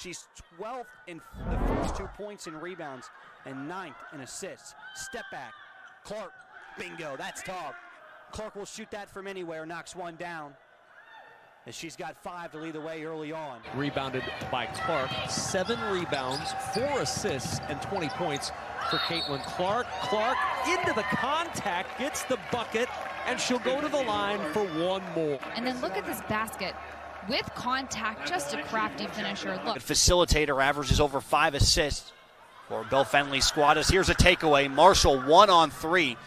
She's 12th in the first 2 points and rebounds and 9th in assists. Step back. Clark, bingo, that's tall. Clark will shoot that from anywhere, knocks one down. And she's got 5 to lead the way early on. Rebounded by Clark. 7 rebounds, 4 assists, and 20 points for Caitlin Clark. Clark into the contact, gets the bucket, and she'll go to the line for one more. And then look at this basket. With contact, just a crafty finisher. Look. Facilitator averages over 5 assists for Bill Fenley's squad. Here's a takeaway. Marshall 1-on-3.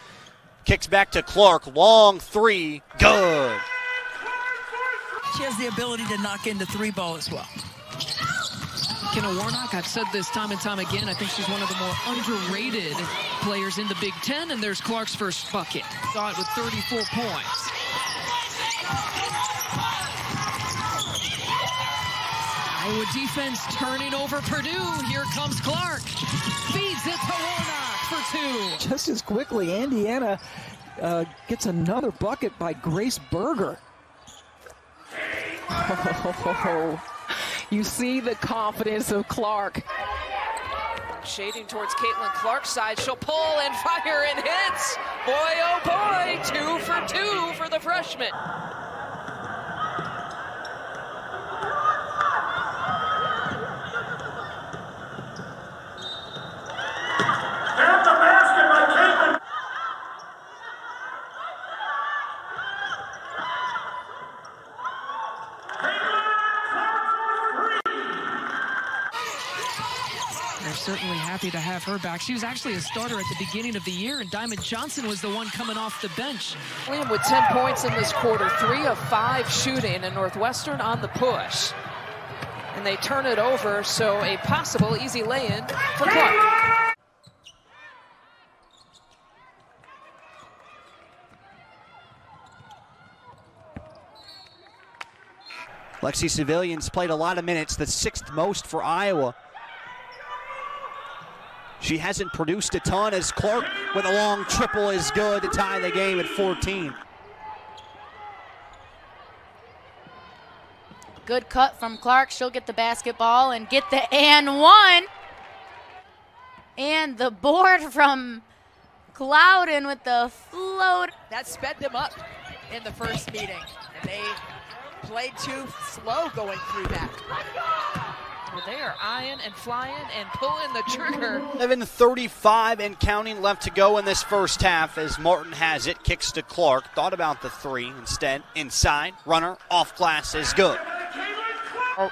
Kicks back to Clark. Long 3. Good. She has the ability to knock in the 3-ball as well. Kenna Warnock, I've said this time and time again, I think she's one of the more underrated players in the Big Ten, and there's Clark's first bucket. Saw it with 34 points. Iowa defense turning over Purdue. Here comes Clark. Feeds it to Warnock for 2. Just as quickly, Indiana gets another bucket by Grace Berger. Oh, you see the confidence of Clark. Shading towards Caitlin Clark's side. She'll pull and fire and hits. Boy, oh boy, 2 for 2 for the freshman. They're certainly happy to have her back. She was actually a starter at the beginning of the year, and Diamond Johnson was the one coming off the bench. William with 10 points in this quarter, 3 of 5 shooting, and Northwestern on the push. And they turn it over, so a possible easy lay-in for Clark. Lexi Civilian's played a lot of minutes, the 6th most for Iowa. She hasn't produced a ton, as Clark with a long triple is good to tie the game at 14. Good cut from Clark. She'll get the basketball and get the and one. And the board from Clouden with the float. That sped them up in the first meeting, and they played too slow going through that. Well, they are eyeing and flying and pulling the trigger. 11:35 and counting left to go in this first half as Martin has it, kicks to Clark. Thought about the 3 instead. Inside, runner, off glass is good.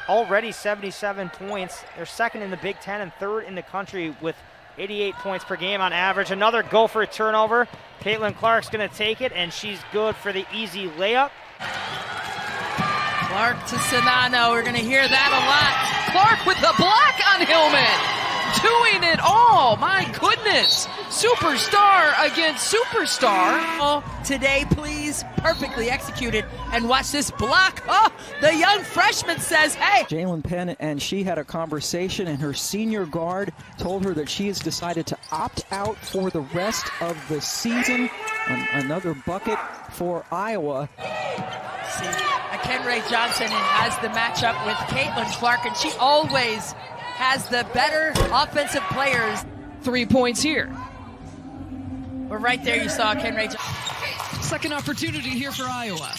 Already 77 points. They're 2nd in the Big Ten and 3rd in the country with 88 points per game on average. Another Gopher turnover. Caitlin Clark's going to take it, and she's good for the easy layup. Clark to Sanano. We're going to hear that a lot. Clark with the block on Hillman. Doing it all. My goodness. Superstar against superstar. Oh, today, please. Perfectly executed. And watch this block. Oh, the young freshman says, hey. Jalen Penn and she had a conversation, and her senior guard told her that she has decided to opt out for the rest of the season. Another bucket for Iowa. See, Kenray Johnson has the matchup with Caitlin Clark, and she always has the better offensive players. 3 points here. Well, right there you saw Kenray Johnson. Second opportunity here for Iowa.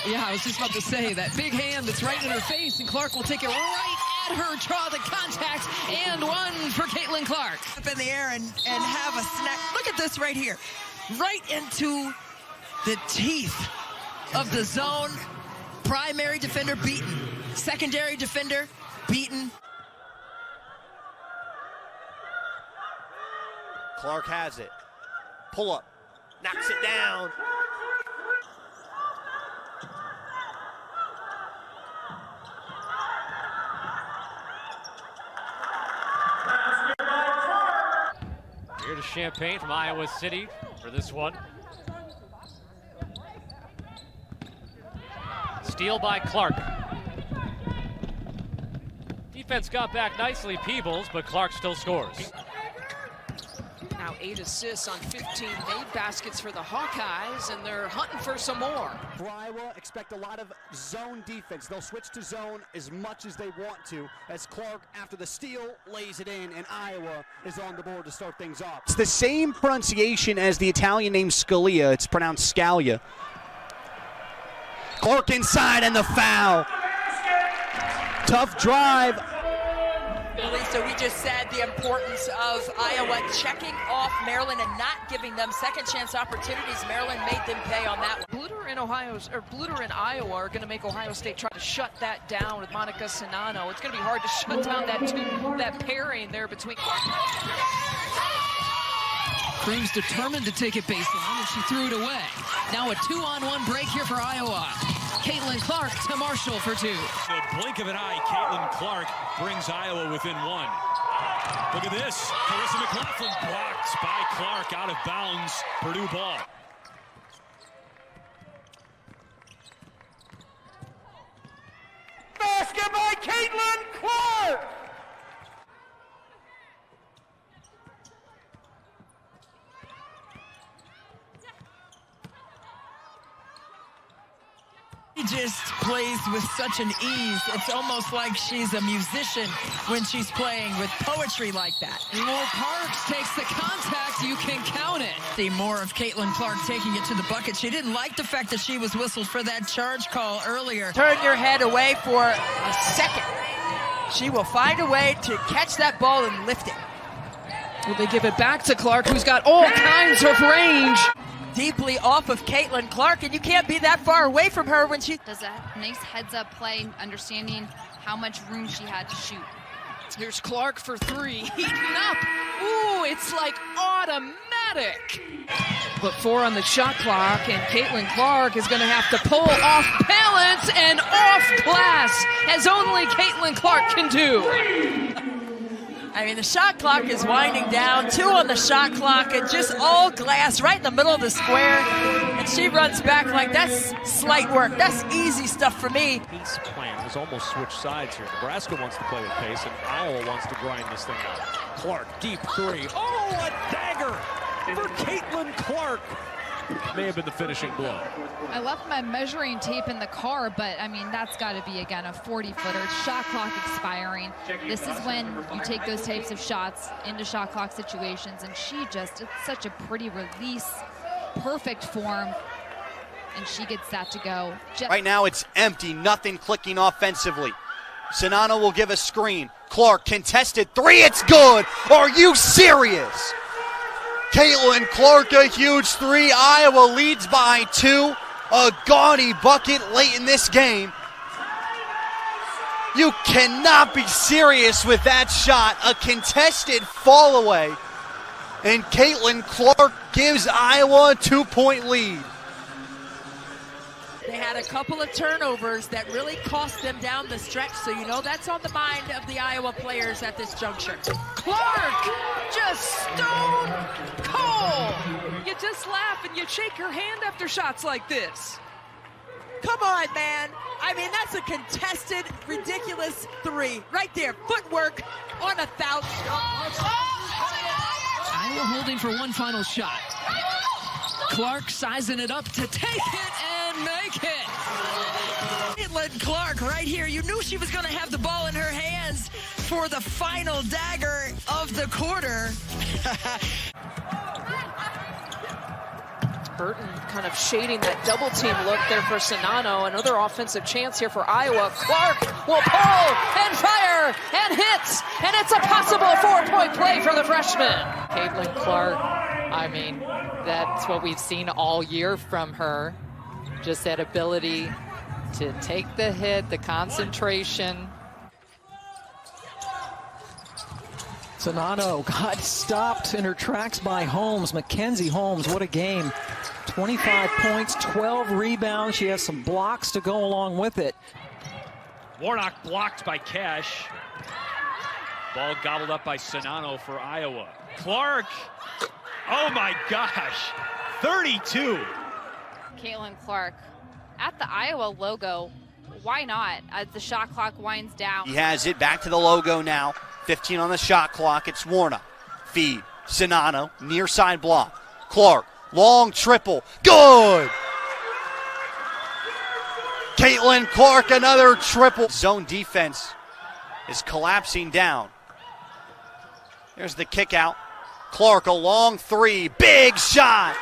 Yeah, I was just about to say that big hand that's right in her face, and Clark will take it right at her, draw the contact, and 1 for Caitlin Clark. Up in the air and have a snack. Look at this right here. Right into the teeth of the zone. Primary defender beaten. Secondary defender beaten. Clark has it. Pull up. Knocks it down. Here to Champaign from Iowa City for this one. Steal by Clark. Defense got back nicely, Peebles, but Clark still scores. Now 8 assists on 15 made baskets for the Hawkeyes, and they're hunting for some more. For Iowa, expect a lot of zone defense. They'll switch to zone as much as they want to, as Clark, after the steal, lays it in, and Iowa is on the board to start things off. It's the same pronunciation as the Italian name Scalia. It's pronounced Scalia. Clark inside, and the foul. Tough drive. Lisa, we just said the importance of Iowa checking off Maryland and not giving them second chance opportunities. Maryland made them pay on that one. Bluter and Iowa are going to make Ohio State try to shut that down with Monica Sinano. It's going to be hard to shut down that pairing there between. Crooms determined to take it baseline, and she threw it away. Now a 2-on-1 break here for Iowa. Caitlin Clark to Marshall for 2. The blink of an eye, Caitlin Clark brings Iowa within 1. Look at this. Carissa McLaughlin blocked by Clark, out of bounds. Purdue ball. Basket by Caitlin Clark! She just plays with such an ease. It's almost like she's a musician when she's playing with poetry like that. Moore Parks takes the contact. You can count it. See more of Caitlin Clark taking it to the bucket. She didn't like the fact that she was whistled for that charge call earlier. Turn your head away for a second. She will find a way to catch that ball and lift it. Will they give it back to Clark, who's got all kinds of range? Deeply off of Caitlin Clark, and you can't be that far away from her when she Does a nice heads-up play, understanding how much room she had to shoot. Here's Clark for 3, heating up. Ooh, it's like automatic. But 4 on the shot clock, and Caitlin Clark is going to have to pull off balance and off glass, as only Caitlin Clark can do. I mean, the shot clock is winding down. 2 on the shot clock, and just all glass right in the middle of the square. And she runs back like that's slight work. That's easy stuff for me. Pace plan has almost switched sides here. Nebraska wants to play with pace, and Iowa wants to grind this thing out. Clark, deep 3. Oh, a dagger for Caitlin Clark. May have been the finishing blow. I left my measuring tape in the car, but I mean, that's got to be, again, a 40-footer. Shot clock expiring. This is when you take those types of shots into shot clock situations, and it's such a pretty release, perfect form, and she gets that to go. Right now it's empty, nothing clicking offensively. Sinano will give a screen. Clark, contested 3, it's good! Are you serious? Caitlin Clark, a huge 3. Iowa leads by 2. A gaudy bucket late in this game. You cannot be serious with that shot. A contested fall away. And Caitlin Clark gives Iowa a 2-point lead. They had a couple of turnovers that really cost them down the stretch, so you know that's on the mind of the Iowa players at this juncture. Clark, just stone cold. You just laugh and you shake your hand after shots like this. Come on, man. I mean, that's a contested, ridiculous 3. Right there, footwork on 1,000. Iowa holding for one final shot. Clark sizing it up to take it and make it. Caitlin Clark right here. You knew she was going to have the ball in her hands for the final dagger of the quarter. Burton kind of shading that double team look there for Sinano. Another offensive chance here for Iowa. Clark will pull and fire and hits, and it's a possible 4-point play for the freshman. Caitlin Clark, I mean, that's what we've seen all year from her. Just that ability to take the hit, the concentration. Sinano got stopped in her tracks by Holmes. Mackenzie Holmes, what a game. 25 points, 12 rebounds. She has some blocks to go along with it. Warnock blocked by Cash. Ball gobbled up by Sinano for Iowa. Clark, oh my gosh, 32. Caitlin Clark at the Iowa logo. Why not? As the shot clock winds down. He has it back to the logo now. 15 on the shot clock. It's Warnock. Feed. Zanano, near side block. Clark, long triple, good! Caitlin Clark, another triple. Zone defense is collapsing down. There's the kick out. Clark, a long three, big shot!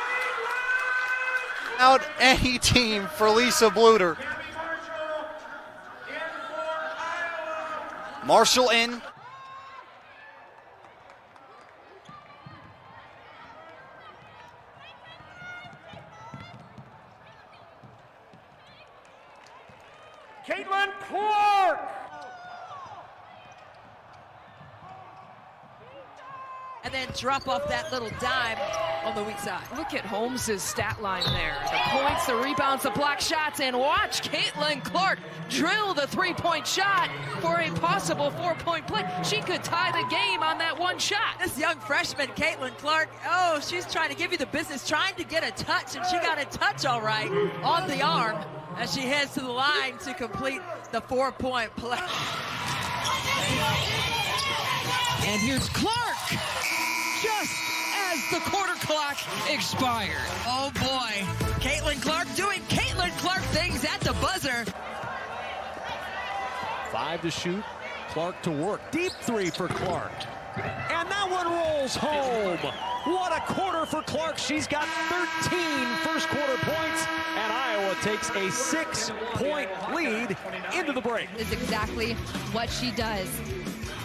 Out any team for Lisa Bluter. Marshall in. Caitlin Clark! And then drop off that little dime on the weak side. Look at Holmes' stat line there. The points, the rebounds, the block shots, and watch Caitlin Clark drill the three-point shot for a possible four-point play. She could tie the game on that one shot. This young freshman, Caitlin Clark, oh, she's trying to give you the business, trying to get a touch, and she got a touch all right on the arm as she heads to the line to complete the four-point play. And here's Clark, just as the quarter clock expired. Oh boy, Caitlin Clark doing Caitlin Clark things at the buzzer. 5 to shoot, Clark to work. Deep three for Clark. And that one rolls home. What a quarter for Clark. She's got 13 first quarter points, and Iowa takes a 6-point lead into the break. Is exactly what she does.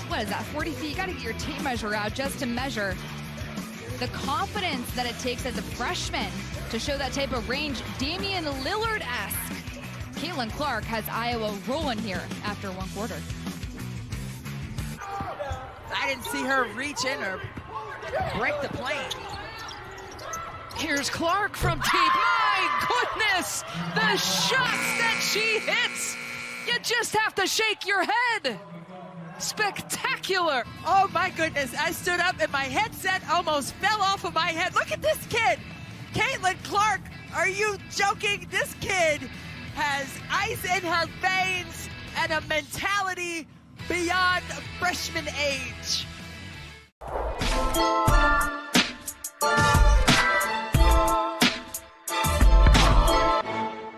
What is that, 40 feet? You got to get your tape measure out just to measure the confidence that it takes as a freshman to show that type of range. Damian Lillard-esque. Caitlin Clark has Iowa rolling here after one quarter. I didn't see her reach in or break the plane. Here's Clark from deep. My goodness, the shots that she hits. You just have to shake your head. Spectacular. Oh my goodness, I stood up and my headset almost fell off of my head. Look at this kid. Caitlin Clark, are you joking? This kid has ice in her veins and a mentality beyond freshman age.